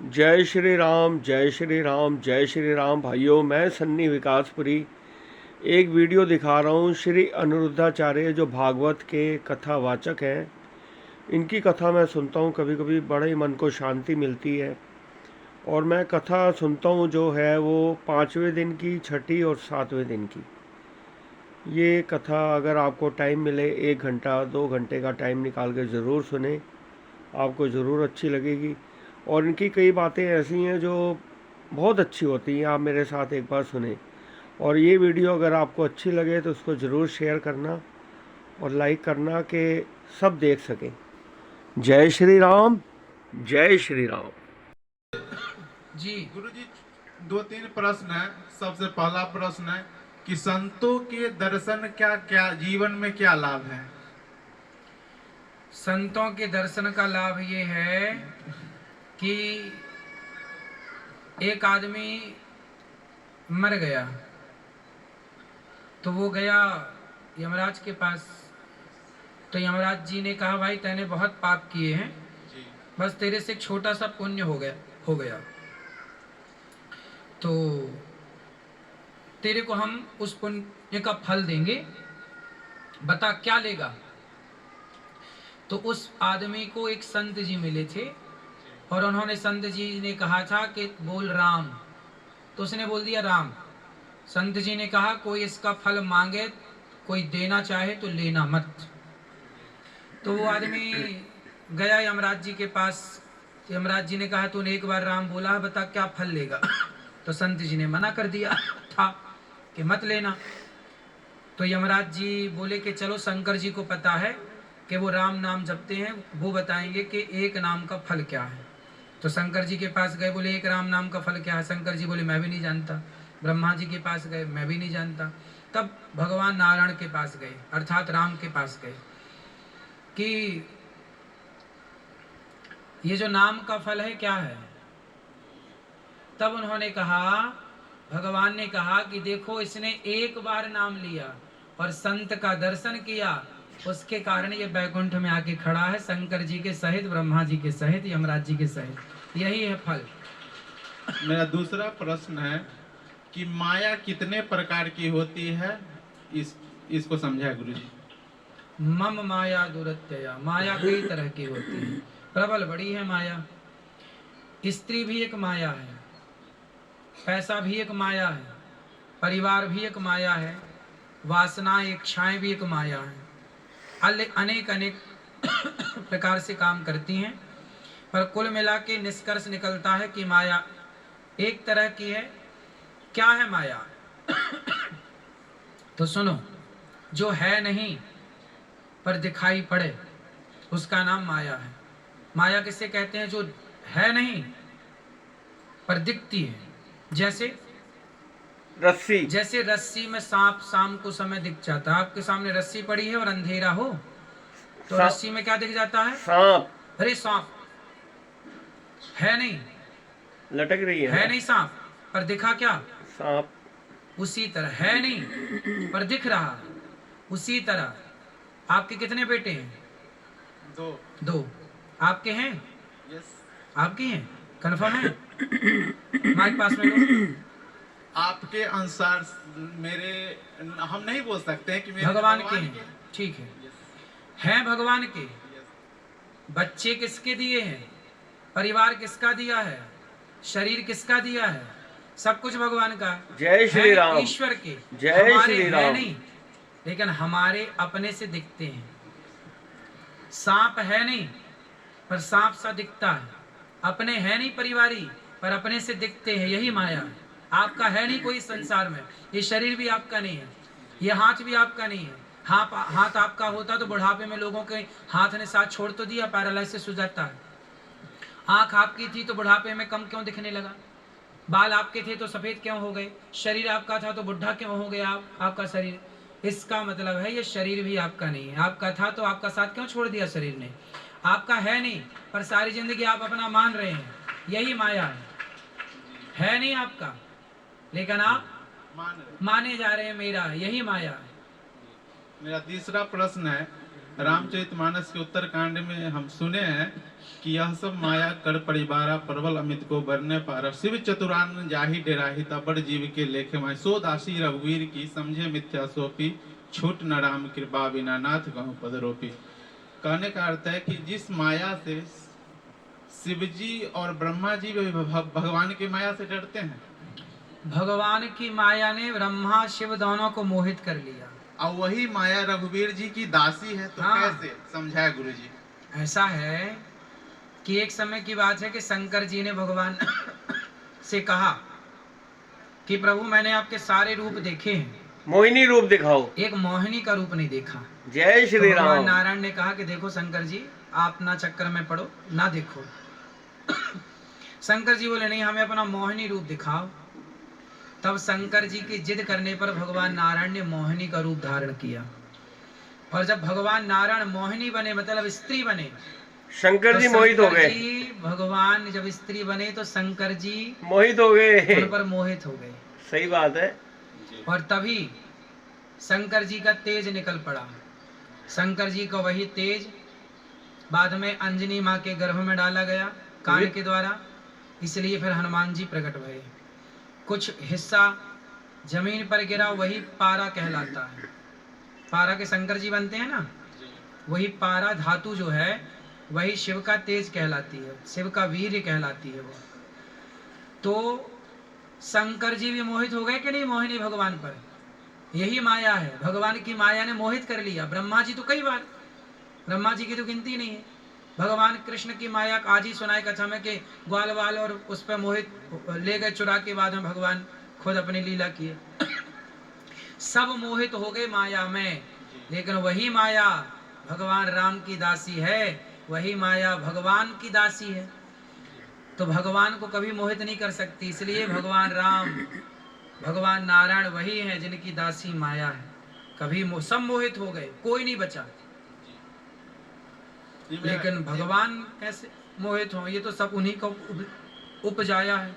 जय श्री राम, जय श्री राम, जय श्री राम। भाइयों, मैं सन्नी विकासपुरी एक वीडियो दिखा रहा हूँ। श्री अनिरुद्धाचार्य जो भागवत के कथावाचक हैं, इनकी कथा मैं सुनता हूँ। कभी कभी बड़े ही मन को शांति मिलती है। और मैं कथा सुनता हूँ जो है वो 5वें दिन की, छठी और 7वें दिन की। ये कथा अगर आपको टाइम मिले, 1 घंटा 2 घंटे का टाइम निकाल के ज़रूर सुने, आपको ज़रूर अच्छी लगेगी। और इनकी कई बातें ऐसी हैं जो बहुत अच्छी होती हैं। आप मेरे साथ एक बार सुने। और ये वीडियो अगर आपको अच्छी लगे तो उसको ज़रूर शेयर करना और लाइक करना कि सब देख सकें। जय श्री राम, जय श्री राम। जी गुरुजी, 2-3 प्रश्न है। सबसे पहला प्रश्न है कि संतों के दर्शन क्या क्या जीवन में क्या लाभ है? संतों के दर्शन का लाभ ये है कि एक आदमी मर गया तो वो गया यमराज के पास। तो यमराज जी ने कहा, भाई तैने बहुत पाप किए हैं, बस तेरे से एक छोटा सा पुण्य हो गया तो तेरे को हम उस पुण्य का फल देंगे, बता क्या लेगा। तो उस आदमी को एक संत जी मिले थे और उन्होंने, संत जी ने कहा था कि बोल राम, तो उसने बोल दिया राम। संत जी ने कहा, कोई इसका फल मांगे, कोई देना चाहे तो लेना मत। तो वो आदमी गया यमराज जी के पास। यमराज जी ने कहा, तूने एक बार राम बोला, बता क्या फल लेगा। तो संत जी ने मना कर दिया था कि मत लेना। तो यमराज जी बोले कि चलो, शंकर जी को पता है कि वो राम नाम जपते हैं, वो बताएंगे कि एक नाम का फल क्या है। तो शंकर जी के पास गए, बोले एक राम नाम का फल क्या है। शंकर जी बोले मैं भी नहीं जानता। ब्रह्मा जी के पास गए, मैं भी नहीं जानता। तब भगवान नारायण के पास गए, अर्थात राम के पास गए कि ये जो नाम का फल है क्या है। तब उन्होंने कहा, भगवान ने कहा कि देखो, इसने एक बार नाम लिया और संत का दर्शन किया, उसके कारण ये बैकुंठ में आके खड़ा है, शंकर जी के सहित, ब्रह्मा जी के सहित, यमराज जी के सहित। यही है फल। मेरा दूसरा प्रश्न है कि माया कितने प्रकार की होती है? इसको समझा गुरुजी। मम माया दुरत्यया, माया कई तरह की होती है, प्रबल बड़ी है माया। स्त्री भी एक माया है, पैसा भी एक माया है, परिवार भी एक माया है, वासनाएं इच्छाएं भी एक माया है। अनेक अनेक प्रकार से काम करती हैं, पर कुल मिला के निष्कर्ष निकलता है कि माया एक तरह की है। क्या है माया? तो सुनो, जो है नहीं पर दिखाई पड़े, उसका नाम माया है। माया किसे कहते हैं? जो है नहीं पर दिखती है। जैसे रस्सी। जैसे रस्सी में सांप शाम को समय दिख जाता है। आपके सामने रस्सी पड़ी है और अंधेरा हो तो रस्सी में क्या दिख जाता है? सांप। अरे सांप है नहीं, लटक रही है नहीं सांप, पर दिखा क्या? सांप। उसी तरह है नहीं पर दिख रहा है। उसी तरह आपके कितने बेटे हैं? 2। 2। आपके हैं? यस। आपके हैं? कन्फर्म है? माइक पास में लो। आपके अनुसार मेरे, हम नहीं बोल सकते हैं कि मेरे भगवान के हैं। ठीक है, हैं भगवान के। बच्चे किसके दिए हैं? परिवार किसका दिया है? शरीर किसका दिया है? सब कुछ भगवान का। जय श्री राम। ईश्वर के। जय हमारे श्री है राम। नहीं, लेकिन हमारे अपने से दिखते हैं। सांप है नहीं पर सांप सा दिखता है। अपने है नहीं परिवारी, पर अपने से दिखते हैं। यही माया है। आपका है नहीं कोई संसार में। ये शरीर भी आपका नहीं है, ये हाथ भी आपका नहीं है। हाथ आपका होता तो बुढ़ापे में लोगों के हाथ ने साथ छोड़ तो दिया, पैरालिसिस हो जाता है। आंख आपकी थी तो बुढ़ापे में कम क्यों दिखने लगा? बाल आपके थे तो सफेद क्यों हो गए? शरीर आपका था तो बुढ़ा क्यों हो गया आपका शरीर? इसका मतलब है ये शरीर भी आपका नहीं है। आपका था तो आपका साथ क्यों छोड़ दिया शरीर ने? आपका है नहीं पर सारी जिंदगी आप अपना मान रहे हैं। यही माया है नहीं आपका, लेकिन आप माने जा रहे हैं मेरा। यही माया है। मेरा तीसरा प्रश्न है रामचरितमानस के उत्तरकांड में हम सुने हैं कि यह सब माया कर परिवारा प्रबल अमित को बरने पारा शिव चतुरान जाहि डेराहि तबड़ जीव के लेखे माय सो दासी रघुवीर की समझे मिथ्या सोपी छूट न राम कृपा बिना नाथ कहूँ पदरोपी। कहने का अर्थ है कि जिस माया से शिव जी और ब्रह्मा जी भी भगवान की माया से डरते हैं, भगवान की माया ने ब्रह्मा शिव दोनों को मोहित कर लिया, और वही माया रघुवीर जी की दासी है, तो हाँ। कैसे समझाया गुरु जी? ऐसा है कि एक समय की बात है कि शंकर जी ने भगवान से कहा कि प्रभु मैंने आपके सारे रूप देखे हैं, मोहिनी रूप दिखाओ। एक मोहिनी का रूप नहीं देखा। जय तो श्री भगवान राम। नारायण ने कहा कि देखो शंकर जी, आप ना चक्कर में पड़ो, ना देखो। शंकर जी बोले नहीं, हमें अपना मोहिनी रूप दिखाओ। तब शंकर जी की जिद करने पर भगवान नारायण ने मोहिनी का रूप धारण किया, और जब भगवान नारायण मोहिनी बने, मतलब स्त्री बने, शंकर तो जी मोहित हो शंकर गए। जी भगवान जब स्त्री बने तो शंकर जी मोहित हो गए। उन पर मोहित हो गए, सही बात है। और तभी शंकर जी का तेज निकल पड़ा। शंकर जी का वही तेज बाद में अंजनी माँ के गर्भ में डाला गया कान के द्वारा, इसलिए फिर हनुमान जी प्रकट हुए। कुछ हिस्सा जमीन पर गिरा, वही पारा कहलाता है। पारा के शंकर जी बनते हैं ना, वही पारा धातु जो है वही शिव का तेज कहलाती है, शिव का वीर्य कहलाती है वो। तो शंकर जी भी मोहित हो गए कि नहीं मोहिनी भगवान पर? यही माया है, भगवान की माया ने मोहित कर लिया। ब्रह्मा जी तो कई बार, ब्रह्मा जी की तो गिनती नहीं है। भगवान कृष्ण की माया आज ही सुनाए कथा में कि ग्वाल वाल और उस पर मोहित ले गए चुरा के, बाद में भगवान खुद अपनी लीला किए। सब मोहित हो गए माया में, लेकिन वही माया भगवान राम की दासी है, वही माया भगवान की दासी है, तो भगवान को कभी मोहित नहीं कर सकती। इसलिए भगवान राम, भगवान नारायण वही है जिनकी दासी माया है। कभी सब मोहित हो गए, कोई नहीं बचा, लेकिन भगवान कैसे मोहित हो? ये तो सब उन्हीं को उपजाया है।